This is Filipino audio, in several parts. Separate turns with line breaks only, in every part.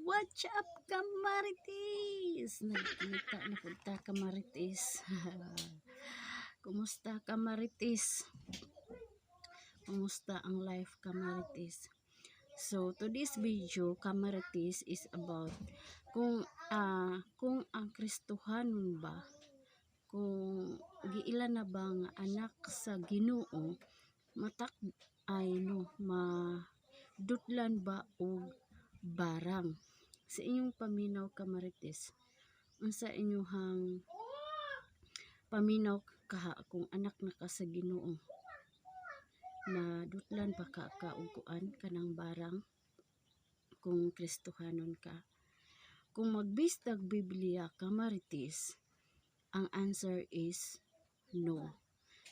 What's up, Kamaritis? Nagkita na punta, Kamaritis. Kumusta, Kamaritis? Kumusta ang life, Kamaritis? So, today's video, Kamaritis, is about kung ang Kristohanon ba, kung giila na ba nga anak sa Ginoo, matak ay no, madutlan ba o barang. Sa inyong paminaw, Kamaritis, unsa inyong paminaw kaha kung anak na ka sa Ginoo, na dutlan pa ka kauguan kanang barang kung Kristohanon ka? Kung magbistag Biblia, Kamaritis, ang answer is no.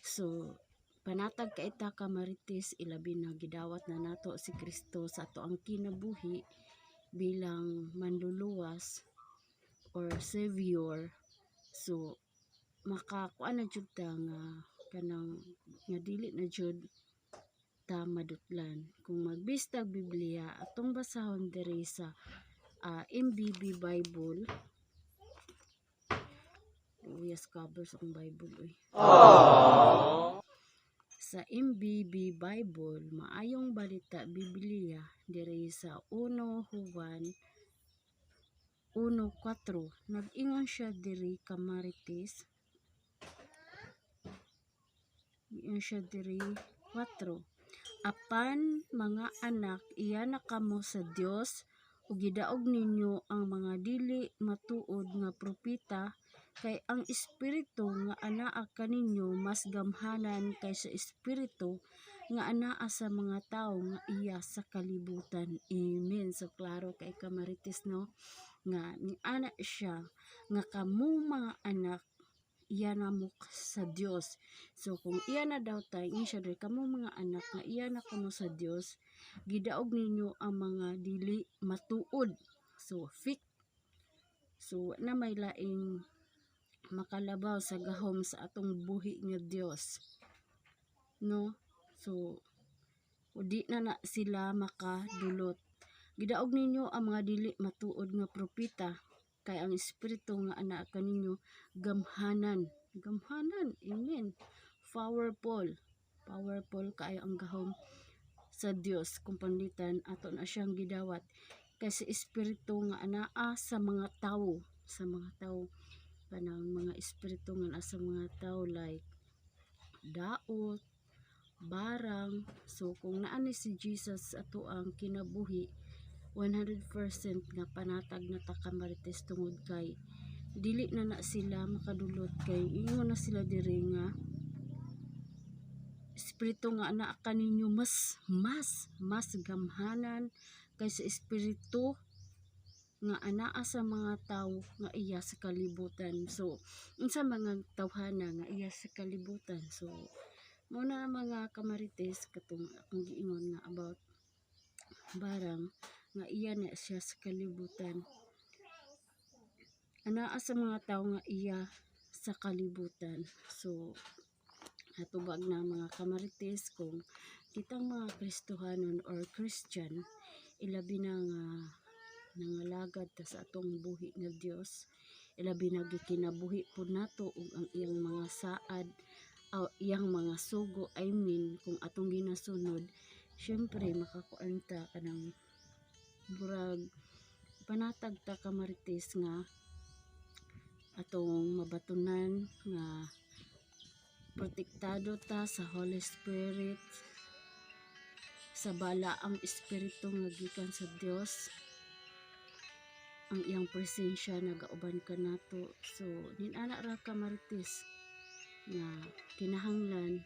So panatag kaita, Kamaritis, ilabi na gidawat na nato si Kristo sa ato ang kinabuhi bilang manluluwas or savior. So makakuan na jud ta nga kanang nga dili na jud ta madutlan. Kung magbistag Biblia, atong basahon diri sa MBB Bible. Yes, covers ang Bible oy. Sa MBB Bible, maayong balita Biblia diri sa 1 Juan 1:4. Nag-ingon siya diri, Kamaritis. Ingon siya diri 4. Apan mga anak, iya na kamo sa Dios ug gidaog ninyo ang mga dili matuod nga propeta, kay ang espiritu nga anaa kaninyo mas gamhanan kaysa espiritu nga anaa sa mga tawo nga iya sa kalibutan. Amen. So klaro kay, Kamaritis, no, nga ni ana siya nga kamo mga anak, iya na mo sa Dios. So kung iya na daw tay siya diri kamo mga anak nga iya na kamo sa Dios, gidaog ninyo ang mga dili matuod. So fake. So na may laing makalabaw sa gahom sa atong buhi nga Dios, no? So di na sila makadulot. Gidaog ninyo ang mga dili matuod nga propeta, kay ang espiritu nga anaa kaninyo gamhanan. Amen. Powerful kaayo ang gahom sa Dios kung panlitan ato na siyang gidawat kasi espiritu nga anaa sa mga tawo, kanang mga espiritu nga anaa sa mga tawo like daot, barang. So kung naa ni si Jesus ato ang kinabuhi, 100% nga panatag na ta, Kamaritis, tungod kay dili na sila makadulot, kay ingon na sila diri nga espiritu nga anaa kaninyo mas gamhanan kaysa espiritu nga anaa sa mga tawo nga iya sa kalibutan. So unsa mga tawhana nga iya sa kalibutan? So muna mga Kamaritis, katong akong giingon nga about barang nga iya na siya sa kalibutan, anaa sa mga tawo nga iya sa kalibutan. So natubag na mga Kamaritis, kung kitang mga Kristohanon or Christian, ilabi na nga nangalagad ta sa atong buhi nga Dios, ilabi na gikinabuhi po nato ug ang iyang mga saad o iyang mga sugo. I mean, kung atong ginasunod, syempre makakuan ta kanang burag panatag ta, Kamaritis, nga atong mabatunan nga protektado ta sa Holy Spirit, sa balaang espiritu nga gikan sa Dios. Ang iyang presensya nagauban ka nato. So ninana ra, Kamaritis, nga kinahanglan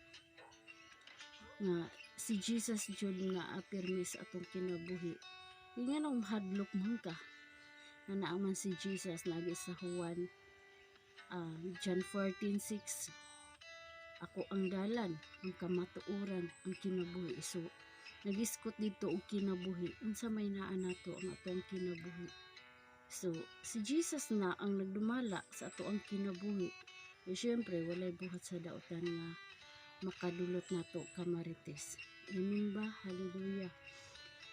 nga si Jesus jud nga apirmi sa atong kinabuhi. Nga nang mahadlok man ka na naaman si Jesus, lagi sa Juan John 14:6, ako ang dalan, ang kamatuoran, ang kinabuhi. So nagiskot dito og kinabuhi, unsa may naa nato ang atong kinabuhi. So si Jesus na ang nagdumala sa ato ang kinabuhi. E syempre walay buhat sa daotan nga makadulot nato, Kamaritis. Amen ba? Hallelujah.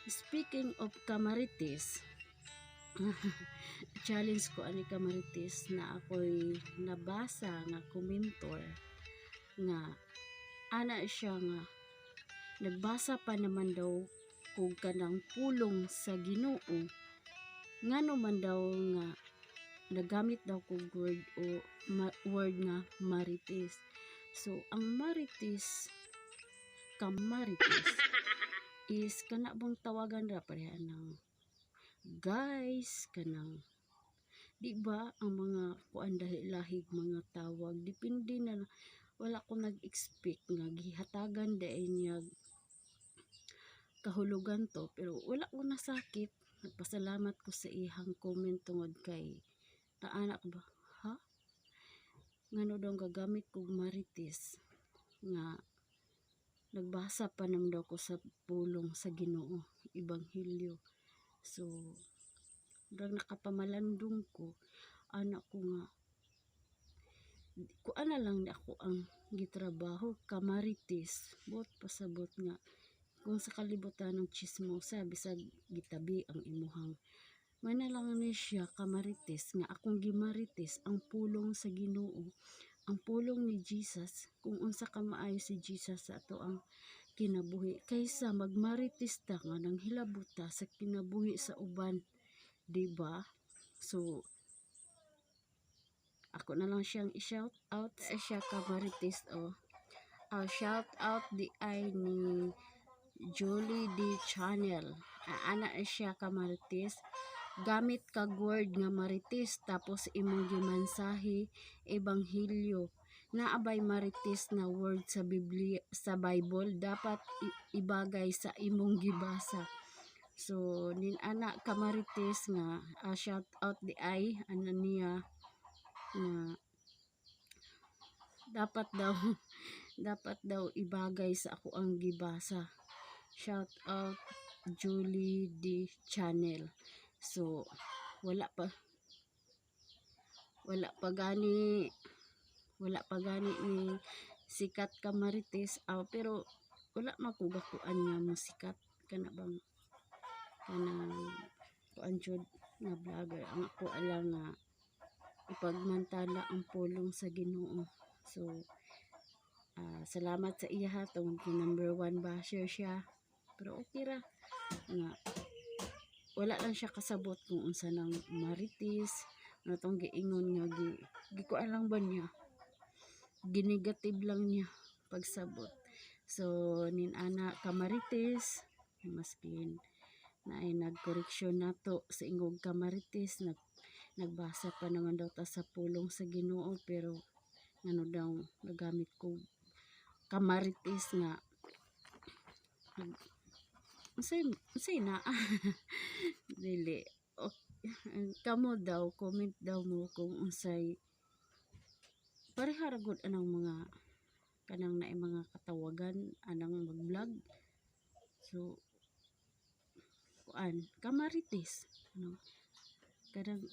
Speaking of Kamaritis, challenge ko ani ka Marites na ako'y nabasa nga komentor nga ana siya nga nagbasa pa naman daw kung kanang pulong sa Ginoo ngano man daw nga nagamit daw kog word o word nga Marites. So ang Marites kamarites is kana bang tawagan ra pareha ng guys kanang di ba ang mga kuan lahig mga tawag depende na wala ko nag-expect nga gihatagan dai niya kahulugan to pero wala ko nasakit nagpasalamat ko sa ihang comment tungod kay naana ko ba ha ngano daw gagamit kog Marites nga nagbasa pa naman daw ko sa pulong sa Ginoo Ebanghelyo. So murag nakapamalandong ko anak ko nga kuan na lang ako ang gitrabaho kamarites bot pasabot nga kung sa kalibutan ng chismosa bisag gitabi ang imuhang mana lang ni siya kamarites nga akong gimarites ang pulong sa Ginoo ang pulong ni Jesus kung unsa ka maayo si Jesus sa ato ang kinabuhi kaysa magmarites ta nga nang hilabuta sa kinabuhi sa uban di ba so ako na lang siyang i-shout out sa siya ka Marites o shout out di ay ni Julie D Channel ana siya ka Marites gamit kag word nga Marites tapos imong gimansahe ebanghelyo naabay Marites na word sa Biblia sa Bible dapat ibagay sa imong gibasa. So nin ana ka Marites nga shout out di ay ana niya na dapat daw dapat daw ibagay sa ako ang gibasa. Shout out Julie D Channel. So wala pa gani ni sikat ka Marites pero wala makugakuan nga mo sikat kana bang kanang kuan jud nga vlogger ang ako alang nga ipagmantala ang pulong sa Ginoo. So salamat sa iya ha tungod kay number 1 basher siya pero okay ra nga wala lang siya kasabot kung unsa nang Marites ano tong giingon nga gikuan lang ba niya ginegative lang niya pagsabot. So nin ana ka Marites maskin na ay nagkoreksyon nato sa ingog ka Marites nagbasa pa naman daw ta sa pulong sa Ginoo pero ano daw nagamit ko kamarites nga unsay na dili kamo daw comment daw mo kung unsay pareha ra gud anang mga kanang naay mga katawagan anang mag-vlog so kuan kamarites ano kadang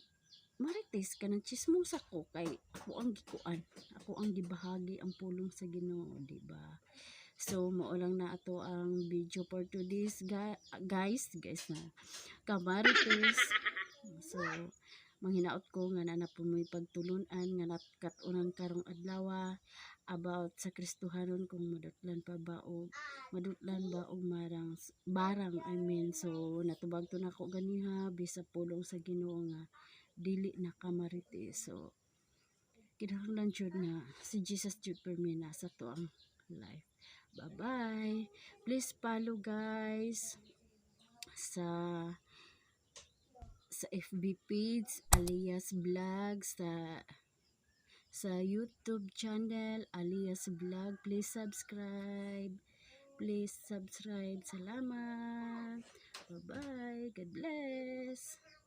Marites kanang chismosa ko kay ako ang gikuan ako ang gibahagi ang pulong sa Ginoo di ba so mao lang na ato ang video for today's guys na kamarites so manghinaot ko nga na po may pagtulunan nga nakatunan karong adlaw about sa Kristohanon kung madutlan pa ba o madutlan ba og barang I mean so natubag to nako ganiha bisa pulong sa Ginoo nga dili na kamarites so kinahanglan jud na si Jesus jud permina sa to ang life. Bye bye, please follow guys sa FB page alias vlog sa YouTube channel alias vlog please subscribe salamat bye bye God bless.